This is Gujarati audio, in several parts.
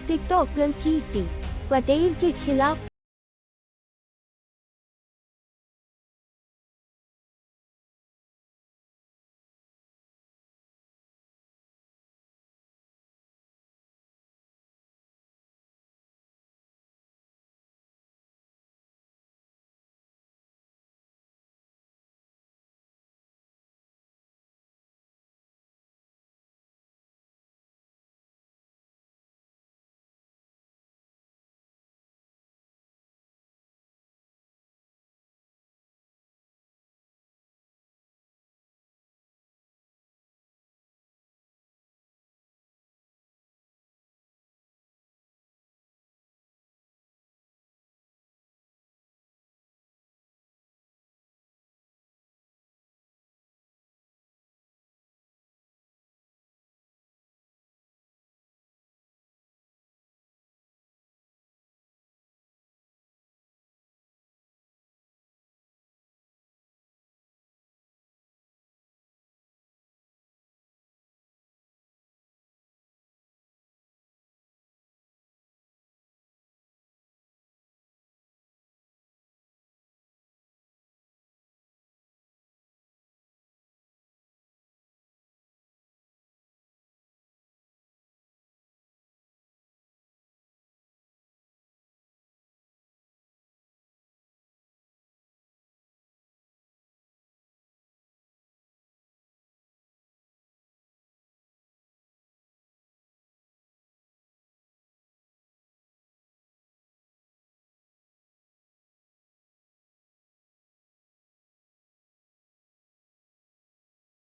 टिकटॉकर कीर्ति पटेल के खिलाफ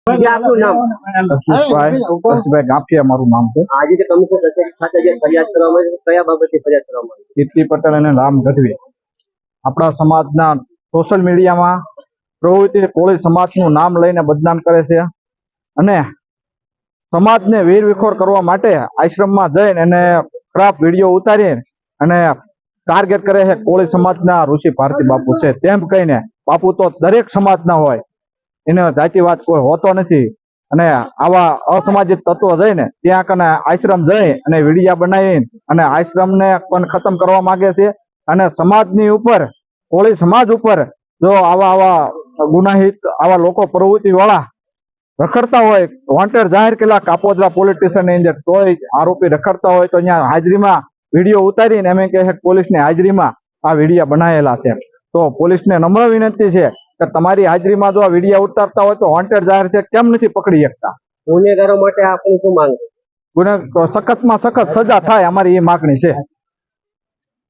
આપનું નામ? હર્ષભાઈ ગાંફિયા મારું નામ છે. આજે જે કમિશનર કચેરી ખાતે જે ફરિયાદ કરવામાં આવી છે, કયા બાબતે ફરિયાદ કરવામાં આવી? કીર્તિ પટેલ અને રામ ગઢવી આપણા સમાજના સોશિયલ મીડિયામાં પ્રવૃત્તિ કોળી સમાજનું નામ લઈને બદનામ કરે છે અને સમાજને વીર વિખોર કરવા માટે આશ્રમમાં જઈને એને ખરાબ વિડીયો ઉતારી અને ટાર્ગેટ કરે છે. કોળી સમાજના ઋષિ ભારતી બાપુ છે તેમ કહીને, બાપુ તો દરેક સમાજના હોય, એને જાતિવાદ કોઈ હોતો નથી. અને આવા અસામાજિક તત્વો જઈને ત્યાં કને આશ્રમ જઈ અને વિડીયા બનાવી અને આશ્રમને પણ ખતમ કરવા માંગે છે. અને સમાજની ઉપર, કોળી સમાજ ઉપર જો આવા ગુનાહિત આવા લોકો પ્રવૃત્તિ વાળા રખડતા હોય, વોન્ટેડ જાહેર કરેલા કાપોદ્રા પોલીસ સ્ટેશનની અંદર, તોય આરોપી રખડતા હોય તો અહીંયા હાજરીમાં વિડીયો ઉતારીને એમ કહે છે કે પોલીસની હાજરીમાં આ વિડીયા બનાવેલા છે. તો પોલીસને નમ્ર વિનંતી છે કે તમારી હાજરીમાં જો આ વિડીયા ઉતારતા હોય તો વોન્ટેડ જાહેર છે, કેમ નથી પકડી શકતા? ગુનેગારો માટે આપની શું માંગ છે? સખતમાં સખત સજા થાય, અમારી એ માગણી છે.